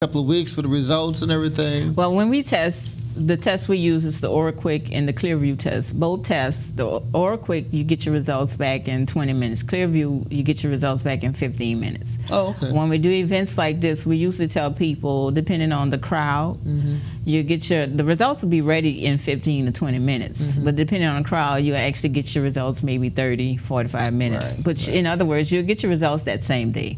couple of weeks for the results and everything? Well, when we test, the test we use is the OraQuick and the Clearview test. Both tests, the OraQuick, you get your results back in 20 minutes. Clearview, you get your results back in 15 minutes. Oh, okay. When we do events like this, we usually tell people, depending on the crowd, you get the results will be ready in 15 to 20 minutes. But depending on the crowd, you actually get your results maybe 30, 45 minutes. Right, But in other words, you'll get your results that same day.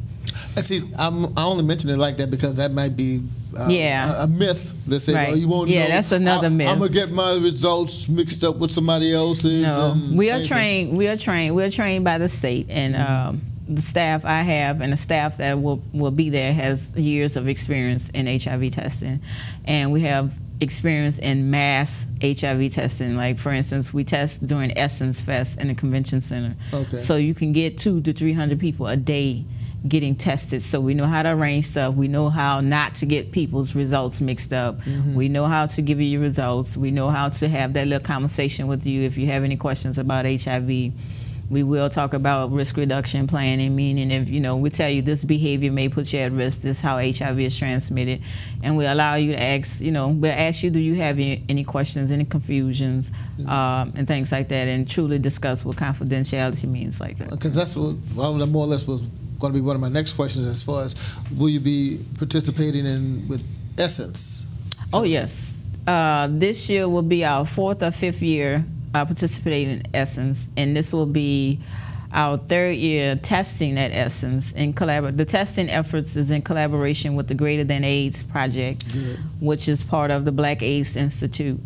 And see, I only mention it like that because that might be a myth. They say, Right. well, you won't know. Yeah, that's another myth. I'm gonna get my results mixed up with somebody else's. No, we are trained. We are trained by the state, and the staff I have and the staff that will be there has years of experience in HIV testing, and we have experience in mass HIV testing. Like, for instance, we test during Essence Fest in the convention center. Okay. So you can get 200 to 300 people a day getting tested. So we know how to arrange stuff. We know how not to get people's results mixed up. We know how to give you your results. We know how to have that little conversation with you if you have any questions about HIV. We will talk about risk reduction planning, meaning if, we tell you this behavior may put you at risk, this is how HIV is transmitted, and we allow you to ask, we'll ask you, do you have any questions, any confusions, and things like that, and truly discuss what confidentiality means like that. Because that's what, well, more or less was going to be one of my next questions as far as, will you be participating with Essence? Oh, yes. This year will be our 4th or 5th year participating in Essence, and this will be our 3rd year testing at Essence. The testing efforts is in collaboration with the Greater Than AIDS Project, which is part of the Black AIDS Institute.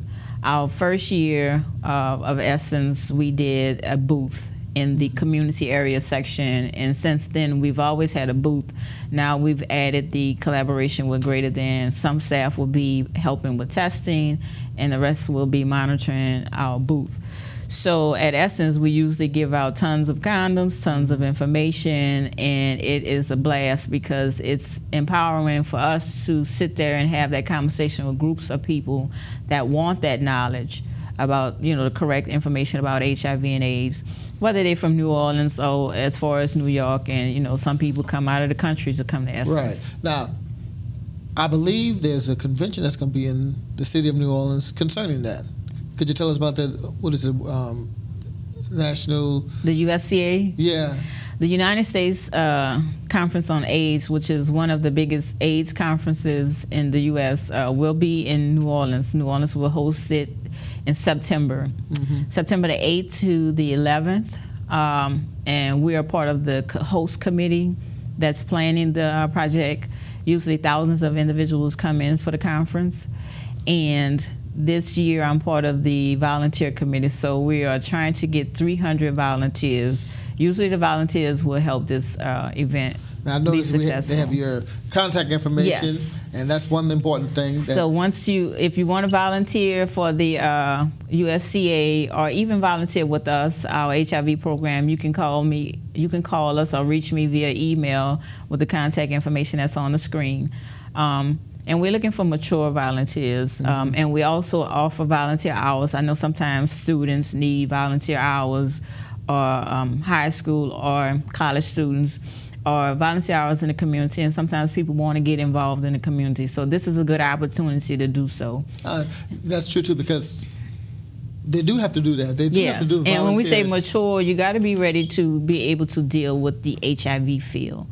Our 1st year of Essence, we did a booth in the community area section, and since then we've always had a booth. Now we've added the collaboration with Greater Than. Some staff will be helping with testing, and the rest will be monitoring our booth. So at Essence, we usually give out tons of condoms, tons of information, and it is a blast because it's empowering for us to sit there and have that conversation with groups of people that want that knowledge about, the correct information about HIV and AIDS, whether they're from New Orleans or as far as New York, and some people come out of the country to come to Essence. Right. Now, I believe there's a convention that's going to be in the city of New Orleans concerning that. Could you tell us about that? What is it? National? The USCA? Yeah. The United States Conference on AIDS, which is one of the biggest AIDS conferences in the U.S., will be in New Orleans. New Orleans will host it in September, September the 8th to the 11th, and we are part of the host committee that's planning the project. Usually thousands of individuals come in for the conference, and this year I'm part of the volunteer committee, so we are trying to get 300 volunteers. Usually the volunteers will help this event. Now, I noticed they have your contact information, and that's one important thing. So if you want to volunteer for the USCA or even volunteer with us, our HIV program, you can call me. You can call us or reach me via email with the contact information that's on the screen. And we're looking for mature volunteers, and we also offer volunteer hours. I know sometimes students need volunteer hours, or high school or college students, or volunteer hours in the community, and sometimes people want to get involved in the community. So this is a good opportunity to do so. That's true too, because they do have to do that. They do have to do volunteer. And when we say mature, you got to be ready to be able to deal with the HIV field.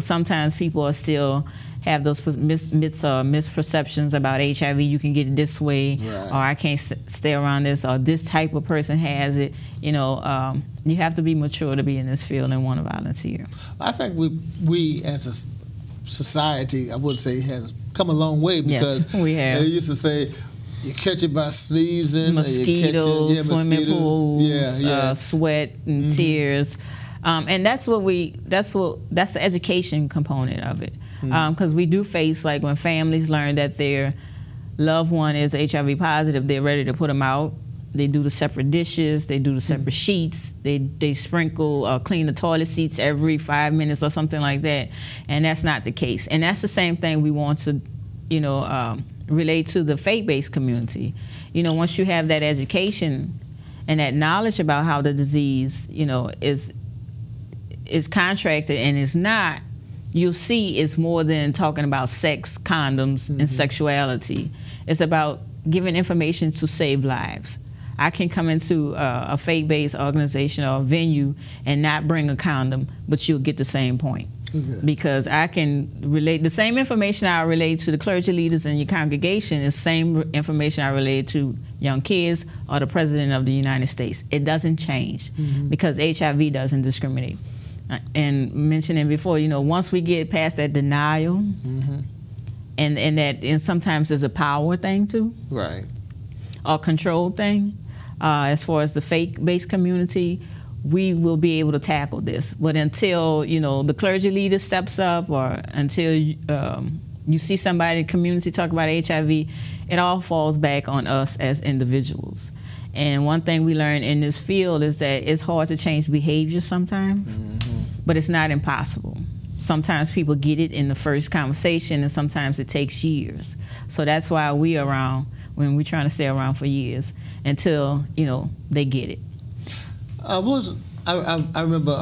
Sometimes people still have those myths or misperceptions about HIV. You can get it this way, or I can't stay around this, or this type of person has it. You have to be mature to be in this field and want to volunteer. I think we as a society, I would say, has come a long way, because we have. They used to say, you catch it by sneezing, mosquitoes, swimming pools, sweat and tears, and that's the education component of it. Because we do face, like, when families learn that their loved one is HIV positive, they're ready to put them out. They do the separate dishes, they do the separate sheets, they sprinkle or clean the toilet seats every 5 minutes or something like that, and that's not the case. And that's the same thing we want to, relate to the faith-based community. Once you have that education and that knowledge about how the disease, is contracted and is not, you'll see it's more than talking about sex, condoms, and sexuality. It's about giving information to save lives. I can come into a faith-based organization or a venue and not bring a condom, but you'll get the same point. Okay. Because I can relate the same information I relate to the clergy leaders in your congregation is the same information I relate to young kids or the President of the United States. It doesn't change because HIV doesn't discriminate. And mentioning before, you know, once we get past that denial, and sometimes there's a power thing too, right, or control thing, as far as the faith-based community, we will be able to tackle this. But until, you know, the clergy leader steps up, or until you see somebody in the community talk about HIV, it all falls back on us as individuals. And one thing we learn in this field is that it's hard to change behavior sometimes, but it's not impossible. Sometimes people get it in the first conversation, and sometimes it takes years. So that's why we're around, when we're trying to stay around for years, until, you know, they get it. I remember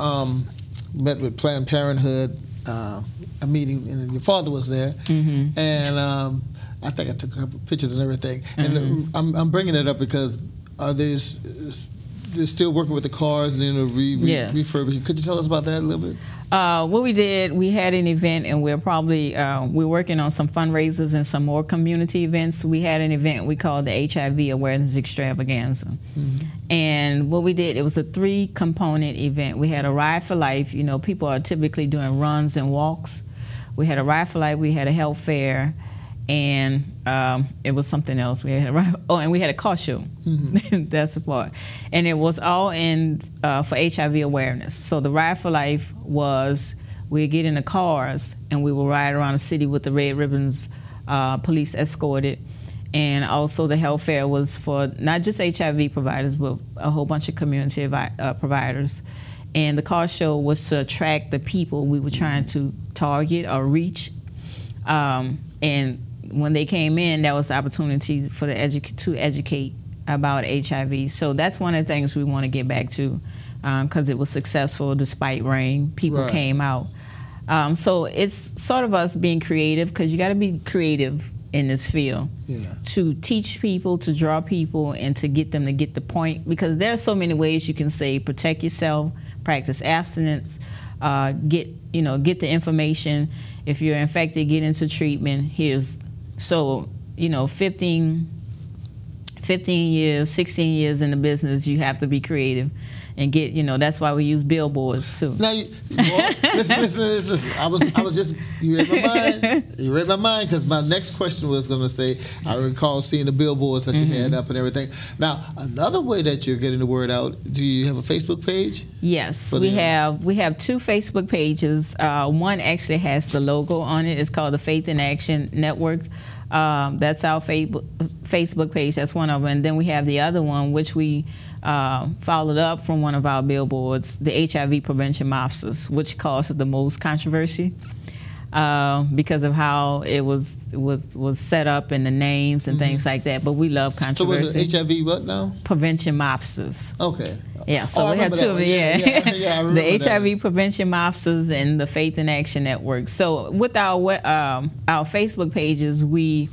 met with Planned Parenthood, a meeting, and your father was there, and I think I took a couple of pictures and everything. And I'm bringing it up because they're still working with the cars and, you know, refurbishing. Could you tell us about that a little bit? What we did, we had an event, and we're probably we're working on some fundraisers and some more community events. We had an event we called the HIV Awareness Extravaganza, and what we did, it was a 3-component event. We had a Ride for Life. You know, people are typically doing runs and walks. We had a Ride for Life. We had a health fair, and it was something else. We had and we had a car show. That's the part. And it was all in for HIV awareness. So the Ride for Life was, we'd get in the cars and we would ride around the city with the red ribbons, police escorted. And also the health fair was for not just HIV providers, but a whole bunch of community providers. And the car show was to attract the people we were trying to target or reach. And when they came in, that was the opportunity for to educate about HIV. So that's one of the things we want to get back to, because it was successful despite rain. People came out. So it's sort of us being creative, because you got to be creative in this field to teach people, to draw people, and to get them to get the point. Because there are so many ways you can say protect yourself, practice abstinence, get the information. If you're infected, get into treatment. So, you know, 15 years, 16 years in the business, you have to be creative and get, you know, that's why we use billboards too. Now, listen. I was just, you read my mind. You read my mind, because my next question was going to say, I recall seeing the billboards that you had up and everything. Now, another way that you're getting the word out, do you have a Facebook page? Yes, we have 2 Facebook pages. One actually has the logo on it. It's called the Faith in Action Network. That's our Facebook page. That's one of them. And then we have the other one, which we followed up from one of our billboards, the HIV Prevention Mobsters, which caused the most controversy because of how it was set up and the names and things like that. But we love controversy. So was it HIV what now? Prevention Mobsters. Okay. Yeah, so we have 2 of them. Yeah, I remember the HIV that. Prevention Mobsters and the Faith in Action Network. So with our Facebook pages, we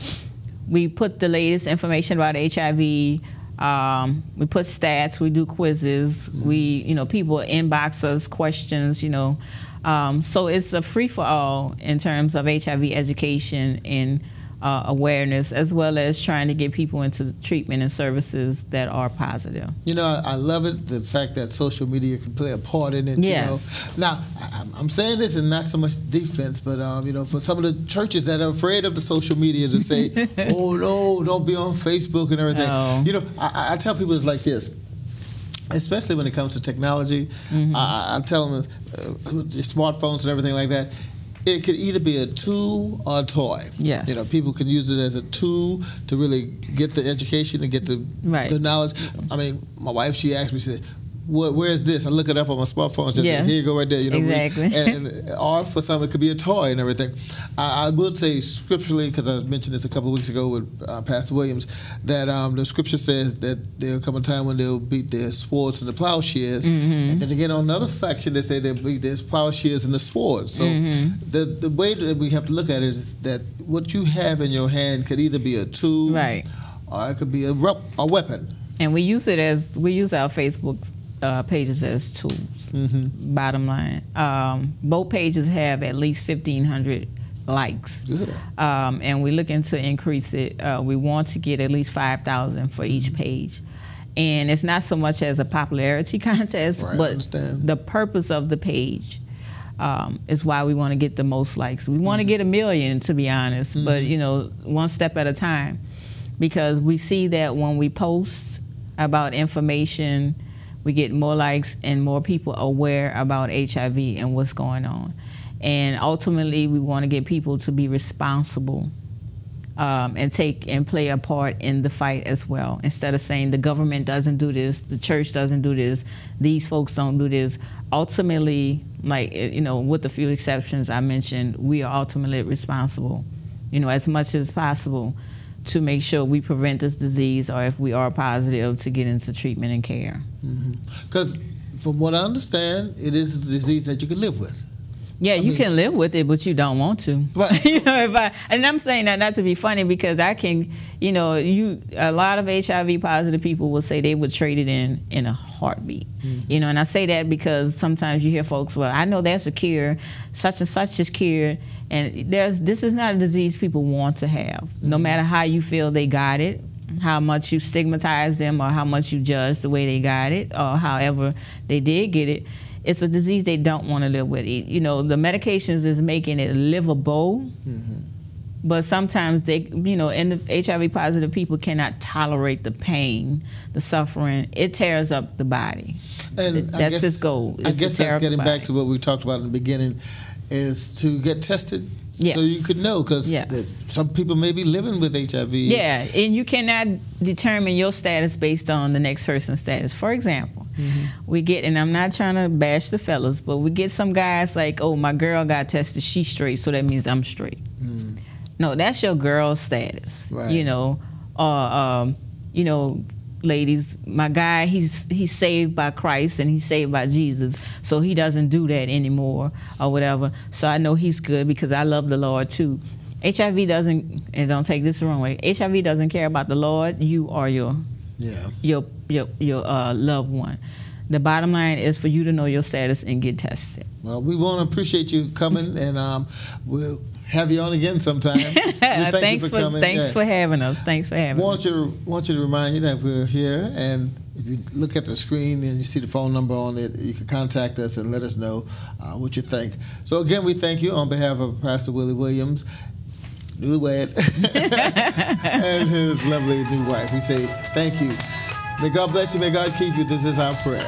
put the latest information about HIV. We put stats. We do quizzes. People inbox us questions. So it's a free for all in terms of HIV education and awareness, as well as trying to get people into the treatment and services that are positive. You know, I love it, the fact that social media can play a part in it. Yes. You know? Now, I'm saying this in not so much defense, but for some of the churches that are afraid of the social media to say, oh no, don't be on Facebook and everything. Oh. You know, I tell people it's like this. Especially when it comes to technology, I tell them smartphones and everything like that. It could either be a tool or a toy. Yes. You know, people can use it as a tool to really get the education and get the knowledge. I mean, my wife, she asked me, she said, where is this? I look it up on my smartphone. Just here you go right there. You know, exactly. Or for some, it could be a toy and everything. I would say scripturally, because I mentioned this a couple of weeks ago with Pastor Williams, that the scripture says that there'll come a time when they'll beat their swords and the plowshares. And then again, on another section, they say they'll beat their plowshares and the swords. So the way that we have to look at it is that what you have in your hand could either be a tool, right, or it could be a weapon. And we use our Facebook pages as tools. Bottom line, both pages have at least 1,500 likes. Good. And we're looking to increase it. We want to get at least 5,000 for each page. And it's not so much as a popularity contest, right, but the purpose of the page is why we want to get the most likes. We want to get 1 million, to be honest, but you know, one step at a time, because we see that when we post about information, we get more likes and more people aware about HIV and what's going on. And ultimately, we want to get people to be responsible and take and play a part in the fight as well. Instead of saying the government doesn't do this, the church doesn't do this, these folks don't do this. Ultimately, like, you know, with a few exceptions I mentioned, we are ultimately responsible, you know, as much as possible to make sure we prevent this disease, or if we are positive, to get into treatment and care. Because from what I understand, it is a disease that you can live with. Yeah, you can live with it, but you don't want to. Right. You know, and I'm saying that not to be funny, because I can, you know, a lot of HIV positive people will say they would trade it in a heartbeat. You know, and I say that because sometimes you hear folks, well, I know there's a cure, such and such is cured, and this is not a disease people want to have. No matter how you feel they got it, how much you stigmatize them, or how much you judge the way they got it, or however they did get it. It's a disease they don't want to live with. You know, the medications is making it livable, but sometimes they, you know, and the HIV positive people cannot tolerate the pain, the suffering. It tears up the body. And that's its goal. I guess that's getting back to what we talked about in the beginning, is to get tested. Yes. So you could know, because some people may be living with HIV. Yeah, and you cannot determine your status based on the next person's status. For example, we get, and I'm not trying to bash the fellas, but we get some guys like, oh, my girl got tested, she's straight, so that means I'm straight. No, that's your girl status. Right. You know, you know, ladies, my guy, he's saved by Christ and he's saved by Jesus, so he doesn't do that anymore or whatever. So I know he's good because I love the Lord too. HIV doesn't, and don't take this the wrong way, HIV doesn't care about the Lord, you or your loved one. The bottom line is for you to know your status and get tested. Well, we want to appreciate you coming, and we'll have you on again sometime. Thank you for coming. Thanks for having us. Thanks for having us. Want you to remind you that we're here, and if you look at the screen and you see the phone number on it, you can contact us and let us know what you think. So again, we thank you on behalf of Pastor Willie Williams, newlywed, and his lovely new wife. We say thank you. May God bless you. May God keep you. This is our prayer.